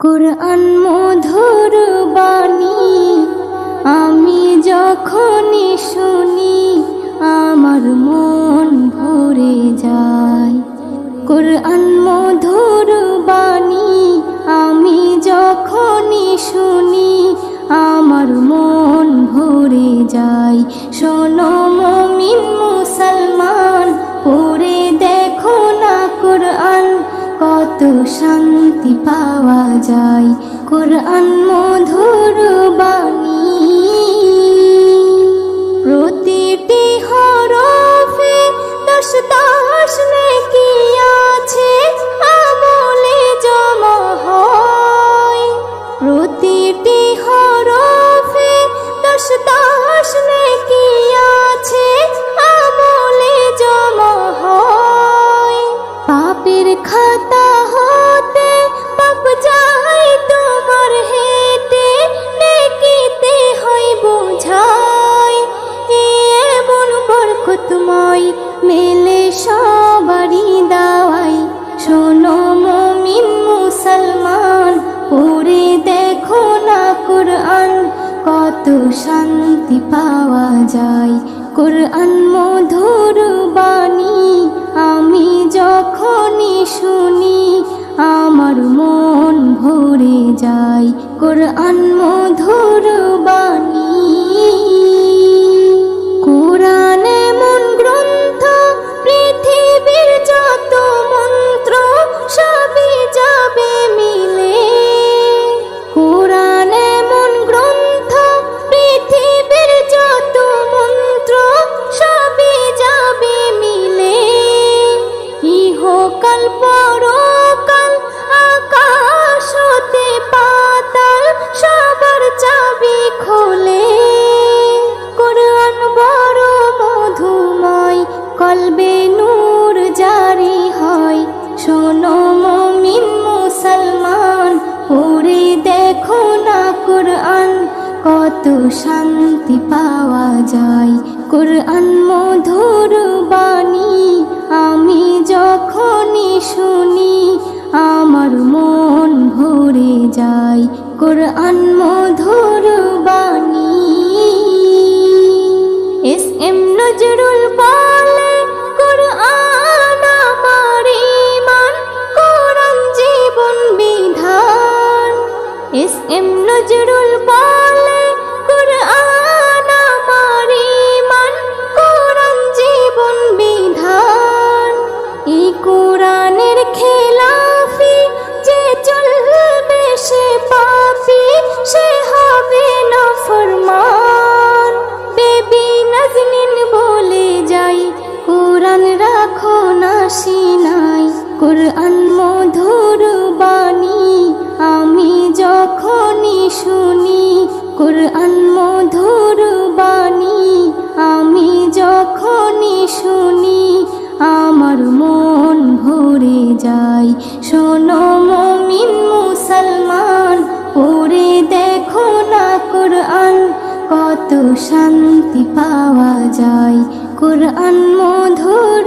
কুরআন মধুর বাণী আমি যখনই শুনি আমার মন ভরে যায়। কুরআন মধুর বাণী আমি যখনই শুনি আমার মন ভরে যায়। শোনো মুমিন মুসলমান, পড়ে দেখো না কুরআন, কত শান্তি পাওয়া যায়। কুরআন মধুর বাণী প্রতিটি হরফে 10 নেকি আছে, আমলে জমা হয়। প্রতিটি হরফে 10 নেকি আছে, আমলে জমা হয়। পাপের খাতা হতে পাপ যায় তোমার হেঁটে, নেকিতে হয় বোঝাই। এমন বরকতময় মেলে সবারই দাওয়াই। শোনো মুমিন মুসলমান, পড়ে দেখো না কুরআন, কত শান্তি পাওয়া যায়। কুরআন মধুর বাণী আমি যখনই শুনি আমার মন ভরে যায়। কুরআন মধুর বাণী কুরআন এমন গ্রন্থ, পৃথিবীর যত মন্ত্র সবই যাবে মিলে। কুরআন এমন গ্রন্থ, পৃথিবীর যত মন্ত্র সবই যাবে মিলে। ইহকাল পরকাল আকাশ হতে পাতাল সবার চাবি খোলে। কুরআন বড় মধুময়, কলবে নূর জারি হয়। শোনো মুমিন মুসলমান, পড়ে দেখো না কুরআন, কত শান্তি পাওয়া যায়। কুরআন মধুর বাণী আমি যখনই শুনি আমার মন ভরে যায়। কুরআন মধুর বাণী এস.এম. নজরুল বলে, কুরআন আমার ঈমান, কুরআন জীবন বিধান। এস.এম. নজরুল বলে, কুরআন আমার ঈমান, কুরআন জীবন বিধান। এই কুরআনের খেলাফি যে চলবে সে পাপী, সে হবে নাফরমান। বেবি নাজনীন বলে যাই, কুরআন রাখো না সিনায়। কুরআন মধুর বাণী আমি যখনই শুনি, কুরআন মধুর বাণী আমি যখনই শুনি আমার মন ভরে যায়। শোনো মুমিন মুসলমান, পড়ে দেখো না কুরআন, কত শান্তি পাওয়া যায়। কুরআন মধুর